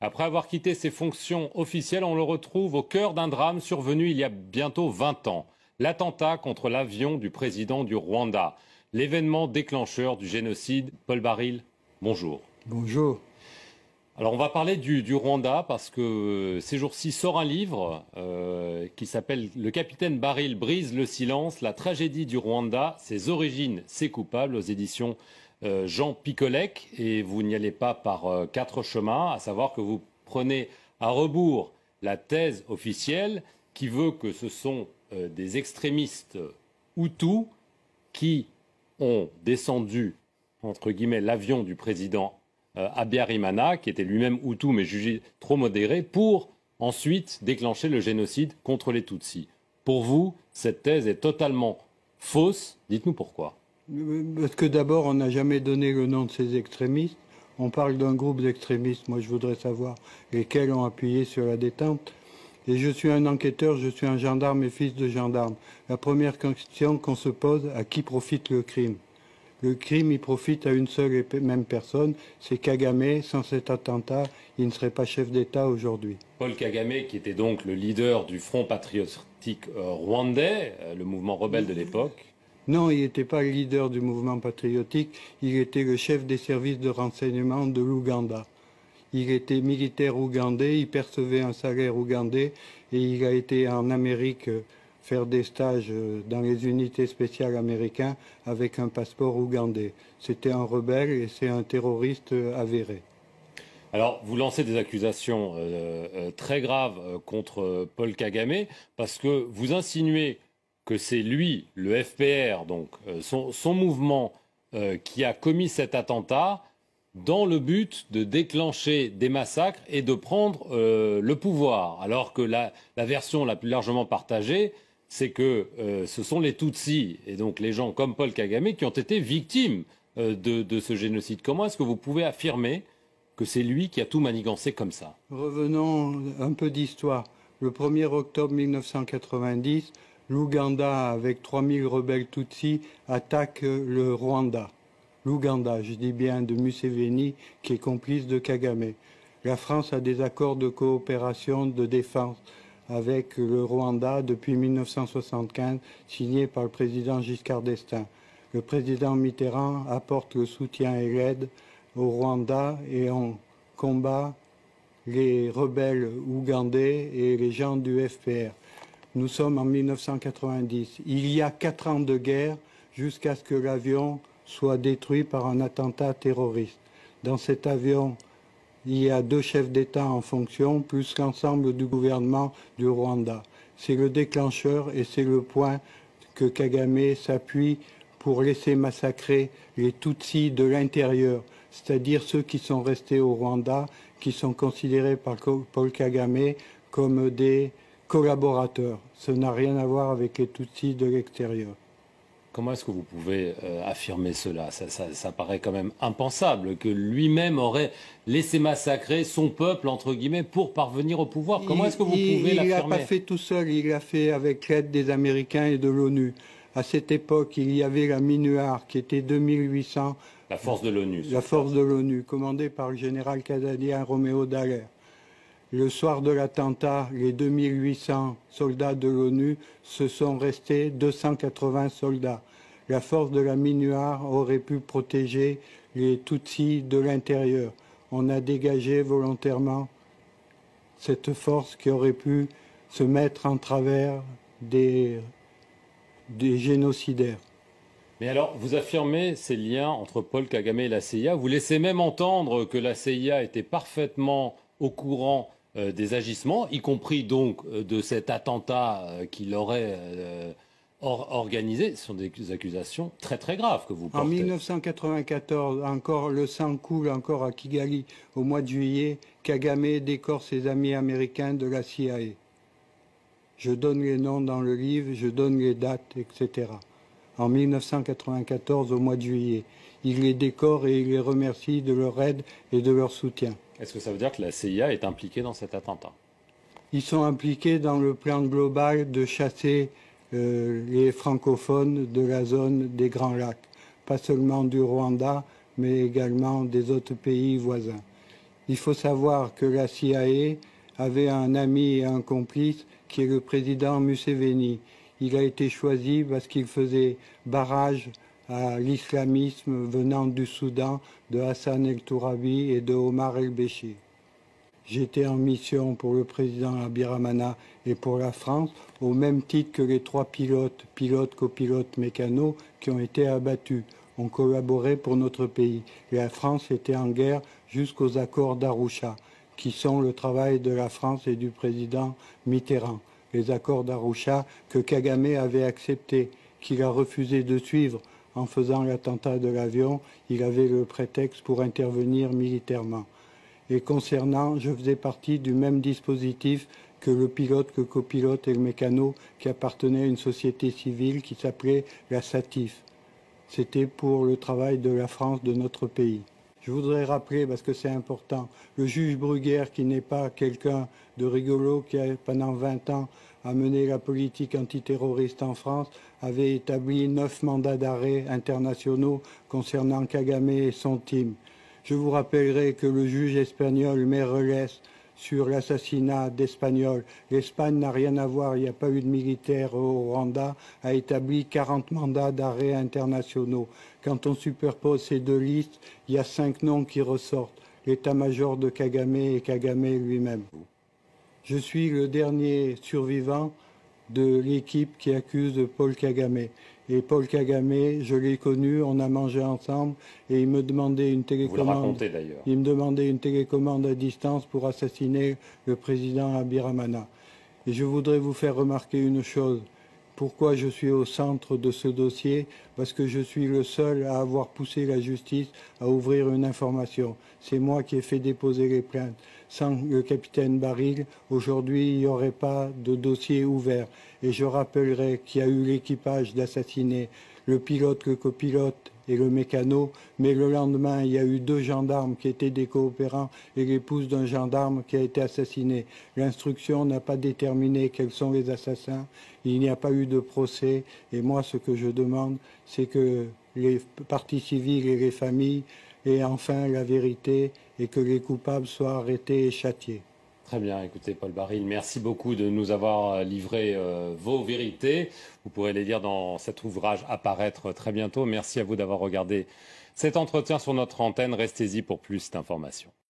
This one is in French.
Après avoir quitté ses fonctions officielles, on le retrouve au cœur d'un drame survenu il y a bientôt 20 ans. L'attentat contre l'avion du président du Rwanda. L'événement déclencheur du génocide. Paul Baril, bonjour. Bonjour. Alors on va parler du Rwanda parce que ces jours-ci sort un livre qui s'appelle Le capitaine Baril brise le silence, la tragédie du Rwanda, ses origines, ses coupables, aux éditions Jean Picolec. Et vous n'y allez pas par quatre chemins, à savoir que vous prenez à rebours la thèse officielle qui veut que ce sont des extrémistes hutus qui ont descendu, entre guillemets, l'avion du président Habyarimana, qui était lui-même Hutu mais jugé trop modéré, pour ensuite déclencher le génocide contre les Tutsis. Pour vous, cette thèse est totalement fausse. Dites-nous pourquoi. Parce que d'abord, on n'a jamais donné le nom de ces extrémistes. On parle d'un groupe d'extrémistes. Moi, je voudrais savoir lesquels ont appuyé sur la détente. Et je suis un enquêteur, je suis un gendarme et fils de gendarme. La première question qu'on se pose, à qui profite le crime ? Le crime, il profite à une seule et même personne, c'est Kagame. Sans cet attentat, il ne serait pas chef d'État aujourd'hui. Paul Kagame, qui était donc le leader du Front patriotique rwandais, le mouvement rebelle de l'époque. Non, il n'était pas le leader du mouvement patriotique, il était le chef des services de renseignement de l'Ouganda. Il était militaire ougandais, il percevait un salaire ougandais et il a été en Amérique faire des stages dans les unités spéciales américaines avec un passeport ougandais. C'était un rebelle et c'est un terroriste avéré. Alors, vous lancez des accusations très graves contre Paul Kagame parce que vous insinuez que c'est lui, le FPR, donc son mouvement, qui a commis cet attentat dans le but de déclencher des massacres et de prendre le pouvoir. Alors que la version la plus largement partagée, c'est que ce sont les Tutsis, et donc les gens comme Paul Kagame, qui ont été victimes de ce génocide. Comment est-ce que vous pouvez affirmer que c'est lui qui a tout manigancé comme ça? Revenons un peu d'histoire. Le 1er octobre 1990, l'Ouganda, avec 3000 rebelles Tutsis, attaque le Rwanda. L'Ouganda, je dis bien, de Museveni, qui est complice de Kagame. La France a des accords de coopération de défense avec le Rwanda depuis 1975, signés par le président Giscard d'Estaing. Le président Mitterrand apporte le soutien et l'aide au Rwanda et on combat les rebelles ougandais et les gens du FPR. Nous sommes en 1990. Il y a 4 ans de guerre jusqu'à ce que l'avion soit détruit par un attentat terroriste. Dans cet avion, il y a 2 chefs d'État en fonction, plus l'ensemble du gouvernement du Rwanda. C'est le déclencheur et c'est le point que Kagame s'appuie pour laisser massacrer les Tutsis de l'intérieur, c'est-à-dire ceux qui sont restés au Rwanda, qui sont considérés par Paul Kagame comme des collaborateurs. Ça n'a rien à voir avec les Tutsis de l'extérieur. Comment est-ce que vous pouvez affirmer cela? Ça paraît quand même impensable que lui-même aurait laissé massacrer son peuple, entre guillemets, pour parvenir au pouvoir. Comment est-ce que vous pouvez l'affirmer? Il l'a pas fait tout seul, il l'a fait avec l'aide des Américains et de l'ONU. À cette époque, il y avait la MINUAR qui était 2800. La force de l'ONU. La force de l'ONU, commandée par le général canadien Roméo Dallaire. Le soir de l'attentat, les 2800 soldats de l'ONU se sont restés 280 soldats. La force de la MINUAR aurait pu protéger les Tutsis de l'intérieur. On a dégagé volontairement cette force qui aurait pu se mettre en travers des génocidaires. Mais alors, vous affirmez ces liens entre Paul Kagame et la CIA. Vous laissez même entendre que la CIA était parfaitement au courant des agissements, y compris donc de cet attentat qu'il aurait organisé. Ce sont des accusations très très graves que vous portez. En 1994, encore le sang coule encore à Kigali. Au mois de juillet, Kagame décore ses amis américains de la CIA. Je donne les noms dans le livre, je donne les dates, etc. En 1994, au mois de juillet. Il les décore et il les remercie de leur aide et de leur soutien. Est-ce que ça veut dire que la CIA est impliquée dans cet attentat? Ils sont impliqués dans le plan global de chasser les francophones de la zone des Grands Lacs. Pas seulement du Rwanda, mais également des autres pays voisins. Il faut savoir que la CIA avait un ami et un complice qui est le président Museveni. Il a été choisi parce qu'il faisait barrage à l'islamisme venant du Soudan, de Hassan el-Tourabi et de Omar el-Béchir. J'étais en mission pour le président Abiramana et pour la France, au même titre que les 3 pilotes, copilotes, mécanos, qui ont été abattus. On collaborait pour notre pays. Et la France était en guerre jusqu'aux accords d'Arusha, qui sont le travail de la France et du président Mitterrand. Les accords d'Arusha que Kagame avait acceptés, qu'il a refusé de suivre en faisant l'attentat de l'avion. Il avait le prétexte pour intervenir militairement. Et concernant, je faisais partie du même dispositif que le pilote, que copilote et le mécano qui appartenait à une société civile qui s'appelait la SATIF. C'était pour le travail de la France, de notre pays. Je voudrais rappeler, parce que c'est important, le juge Bruguière, qui n'est pas quelqu'un de rigolo, qui a pendant 20 ans a mené la politique antiterroriste en France, avait établi 9 mandats d'arrêt internationaux concernant Kagame et son team. Je vous rappellerai que le juge espagnol Meirelles, sur l'assassinat d'Espagnols, l'Espagne n'a rien à voir, il n'y a pas eu de militaire au Rwanda, a établi 40 mandats d'arrêt internationaux. Quand on superpose ces 2 listes, il y a 5 noms qui ressortent, l'état-major de Kagame et Kagame lui-même. Je suis le dernier survivant de l'équipe qui accuse Paul Kagame. Et Paul Kagame, je l'ai connu, on a mangé ensemble et il me demandait une télécommande. Vous le racontez d'ailleurs. Il me demandait une télécommande à distance pour assassiner le président Abiramana. Et je voudrais vous faire remarquer une chose. Pourquoi je suis au centre de ce dossier? Parce que je suis le seul à avoir poussé la justice à ouvrir une information. C'est moi qui ai fait déposer les plaintes. Sans le capitaine Baril, aujourd'hui, il n'y aurait pas de dossier ouvert. Et je rappellerai qu'il y a eu l'équipage d'assassiner le pilote, le copilote et le mécano, mais le lendemain, il y a eu 2 gendarmes qui étaient des coopérants et l'épouse d'un gendarme qui a été assassiné. L'instruction n'a pas déterminé quels sont les assassins, il n'y a pas eu de procès, et moi, ce que je demande, c'est que les parties civiles et les familles aient enfin la vérité et que les coupables soient arrêtés et châtiés. Très bien, écoutez Paul Baril, merci beaucoup de nous avoir livré vos vérités. Vous pourrez les lire dans cet ouvrage à paraître très bientôt. Merci à vous d'avoir regardé cet entretien sur notre antenne. Restez-y pour plus d'informations.